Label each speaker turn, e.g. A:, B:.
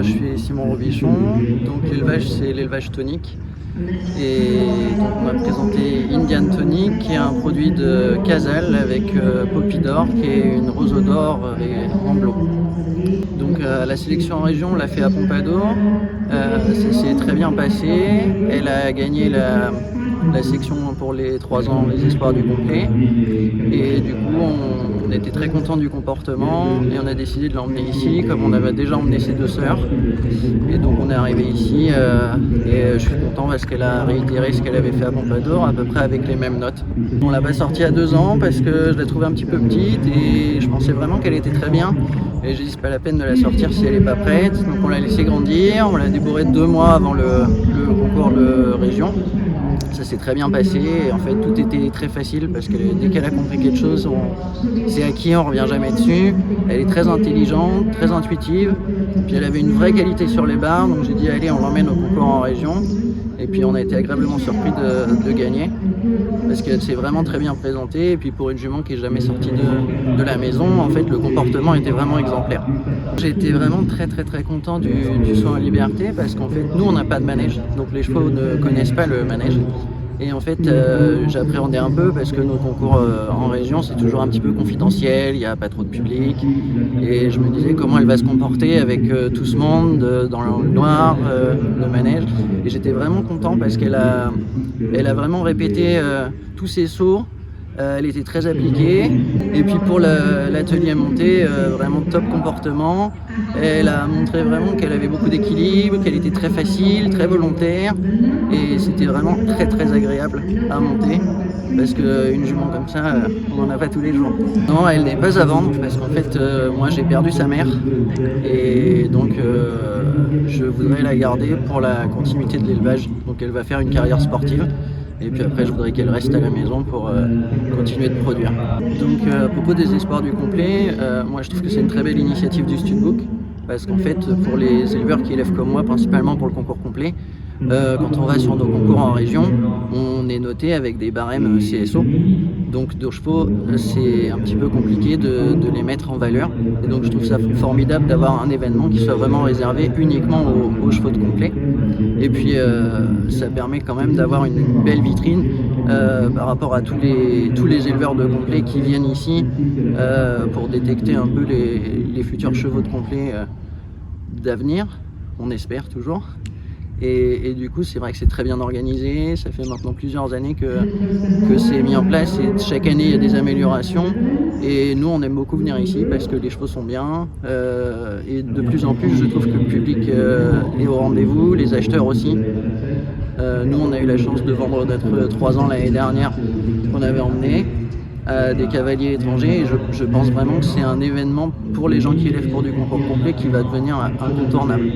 A: Je suis Simon Robichon. Donc l'élevage, c'est l'élevage tonique. Et donc on m'a présenté Indian Tonic, qui est un produit de Casal avec Poppy d'or, qui est une roseau d'or en bleu. Donc la sélection en région, on l'a fait à Pompadour. Ça s'est très bien passé. Elle a gagné la section pour les 3 ans, les espoirs du complet. Et du coup, on était très content du comportement et on a décidé de l'emmener ici, comme on avait déjà emmené ses 2 sœurs. Et donc on est arrivé ici et je suis content parce qu'elle a réitéré ce qu'elle avait fait à Pompadour, à peu près avec les mêmes notes. On l'a pas sortie à 2 ans parce que je la trouvais un petit peu petite et je pensais vraiment qu'elle était très bien. Et j'ai dit c'est pas la peine de la sortir si elle est pas prête. Donc on l'a laissé grandir, on l'a débourrée 2 mois avant le concours de région. Ça s'est très bien passé et en fait tout était très facile parce que dès qu'elle a compris quelque chose, c'est acquis, on revient jamais dessus. Elle est très intelligente, très intuitive, puis elle avait une vraie qualité sur les barres, donc j'ai dit allez on l'emmène au concours en région. Et puis on a été agréablement surpris de gagner parce qu'elle s'est vraiment très bien présentée et puis pour une jument qui n'est jamais sortie de la maison, en fait le comportement était vraiment exemplaire. J'ai été vraiment très content du saut en liberté parce qu'en fait nous on n'a pas de manège, donc les chevaux ne connaissent pas le manège. Et en fait, j'appréhendais un peu parce que nos concours en région, c'est toujours un petit peu confidentiel, il n'y a pas trop de public. Et je me disais comment elle va se comporter avec tout ce monde dans le noir, le manège. Et j'étais vraiment content parce qu'elle a vraiment répété tous ses sauts. Elle était très appliquée. Et puis pour l'atelier montée, vraiment top comportement. Elle a montré vraiment qu'elle avait beaucoup d'équilibre, qu'elle était très facile, très volontaire. Et c'était vraiment très agréable à monter. Parce qu'une jument comme ça, on n'en a pas tous les jours. Non, elle n'est pas à vendre parce qu'en fait, moi j'ai perdu sa mère. Et donc je voudrais la garder pour la continuité de l'élevage. Donc elle va faire une carrière sportive. Et puis après, je voudrais qu'elle reste à la maison pour continuer de produire. Donc à propos des espoirs du complet, moi je trouve que c'est une très belle initiative du Studbook. Parce qu'en fait, pour les éleveurs qui élèvent comme moi, principalement pour le concours complet, quand on va sur nos concours en région, on est noté avec des barèmes CSO. Donc nos chevaux, c'est un petit peu compliqué de les mettre en valeur. Et donc je trouve ça formidable d'avoir un événement qui soit vraiment réservé uniquement aux chevaux de complet. Et puis ça permet quand même d'avoir une belle vitrine par rapport à tous les éleveurs de complet qui viennent ici pour détecter un peu les futurs chevaux de complet d'avenir, on espère toujours. Et du coup, c'est vrai que c'est très bien organisé. Ça fait maintenant plusieurs années que c'est mis en place et chaque année, il y a des améliorations. Et nous, on aime beaucoup venir ici parce que les chevaux sont bien. Et de plus en plus, je trouve que le public est au rendez-vous, les acheteurs aussi. Nous, on a eu la chance de vendre notre 3 ans l'année dernière qu'on avait emmené à des cavaliers étrangers. Et je pense vraiment que c'est un événement pour les gens qui élèvent pour du concours complet qui va devenir incontournable.